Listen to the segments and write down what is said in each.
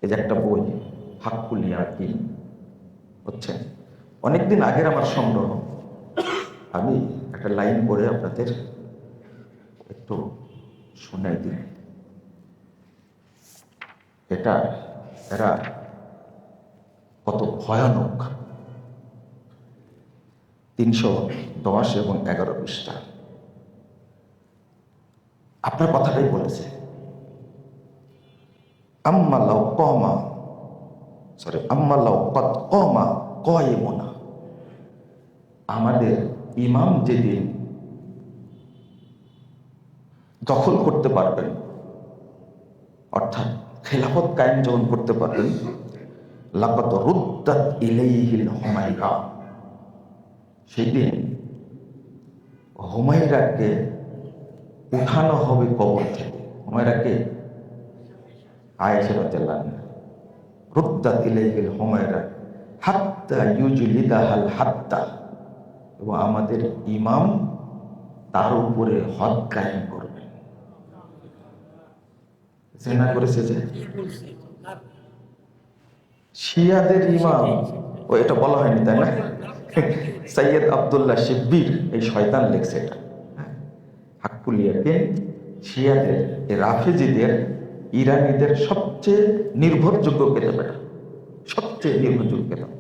এই যে একটা বই হাক্কুল ইয়াকিন হচ্ছে, অনেকদিন আগের আমার সংগ্রহ, আমি একটা লাইন পড়ে আপনাদের একটু শোনাই দিই। এরা কত ভয়ানক। 310 এবং 11 পৃষ্ঠা আপনার কথাটাই বলেছে। আম্মালাউ কদ কমা কয়মনা, আমাদের ইমাম যেদিন দখল করতে পারবেন, অর্থাৎ খেলাফত কায়েম যখন করতে পারবেন, লাকাদ রুদ্দাত ইলাইহিল হুমায়রা, সেই দিন হুমায়রাকে উঠানো হবে কবর থেকে। হুমায়রাকে আয়েশা রাদিয়াল্লাহু আনহা, রুদ্দাত ইলাইহিল হুমায়রা হাত্তা ইউজলিদাহাল হাত্তা, এবং আমাদের ইমাম তার উপরে হদ কায়েম করবেন। জিনা করেছে যে শিয়াদের ইমাম, ও এটা বলা হয়নি তাই না? সৈয়দ আব্দুল্লাহ শিব্বির এই শয়তান লেখছে এটা। হাক্কুল ইয়াকিন শিয়াদের, রাফেজিদের, ইরানিদের সবচেয়ে নির্ভরযোগ্য কিতাব, এটা সবচেয়ে নির্ভরযোগ্য কিতাব।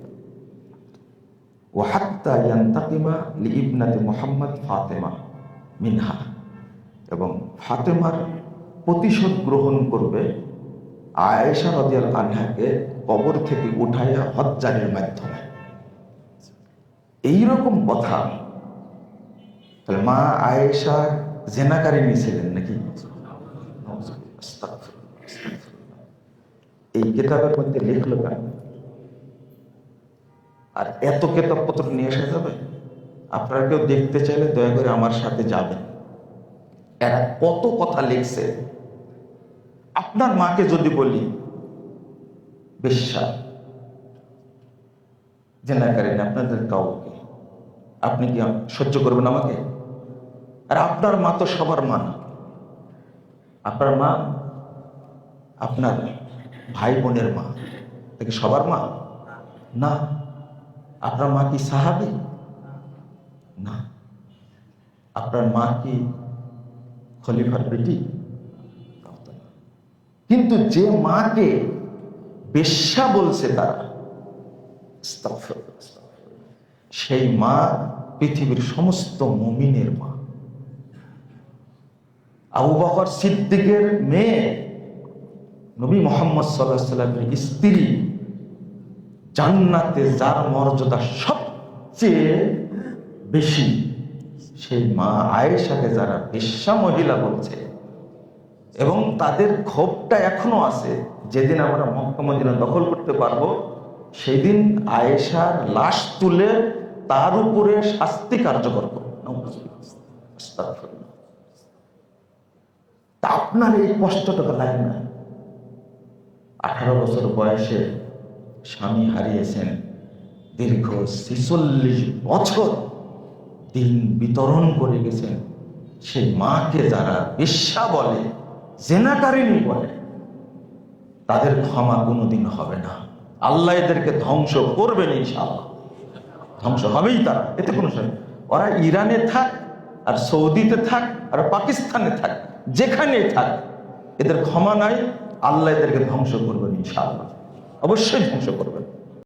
ও হাত্তা ইয়ান্তাকিমা লিইবনাতি মুহাম্মদ ফাতেমা মিনহা, এবং ফাতেমার প্রতিশোধ গ্রহণ করবে আয়েশা রাদিয়াল্লাহু আনহাকে কবর থেকে উঠাইয়া হজ্জারের মাধ্যমে। এইরকম কথা। তাহলে মা আয়েশা জেনাকারিনী ছিলেন নাকি? এই কিতাবের মধ্যে লিখলো কেন? আর এত কিতাবপত্র নিয়ে আসা যাবে? আপনারা কেউ দেখতে চাইলে দয়া করে আমার সাথে যাবেন। এরা কত কথা লিখছে। আপনার মাকে যদি বলি বেশ্যা, জেনাকারিনী, আপনাদের কাউকে, আপনি কি সহ্য করবেন আমাকে? আর আপনার মা তো সবার মা না। আপনার মা আপনার ভাই বোনের মা, তাকে সবার মা না। আপনার মা কি সাহাবী না? আপনার মা কি খলিফার বেটি? কিন্তু যে মাকে বেশ্যা বলছে তারা, সেই মা পৃথিবীর সমস্ত মুমিনের মা। আবু বকর সিদ্দিকের মেয়ে, নবী মুহাম্মদ সাল্লাল্লাহু আলাইহি ওয়াসাল্লামের স্ত্রী, জান্নাতে যার মর্যাদা সবচেয়ে বেশি, সেই মা আয়েশাকে যারা বেশ্যা মহিলা বলছে, এবং তাদের ক্ষোভটা এখনো আছে। যেদিন আমরা মক্কা মদিনা দখল করতে পারবো, সেদিন আয়েশার লাশ তুলে তার উপরে শাস্তি কার্যকর করবো। তা আপনার এই কষ্টটা লাগে না? 18 বছর বয়সে স্বামী হারিয়েছেন, দীর্ঘ 46 বছর দিন বিতরণ করে গেছেন, সেই মাকে যারা বেশ্যা বলে, জেনাকারিনী বলে, তাদের ক্ষমা কোনোদিন হবে না। আল্লাহ এদেরকে ধ্বংস করবেন ইনশাআল্লাহ। ধ্বংস হবেই তারা, এতে কোনো সন্দেহ। ওরা ইরানে থাক, আর সৌদিতে থাক, আর পাকিস্তানে থাক, যেখানেই থাক, এদের ক্ষমা নাই। আল্লাহ এদেরকে ধ্বংস করবেন ইনশাআল্লাহ, অবশ্যই ধ্বংস করবেন।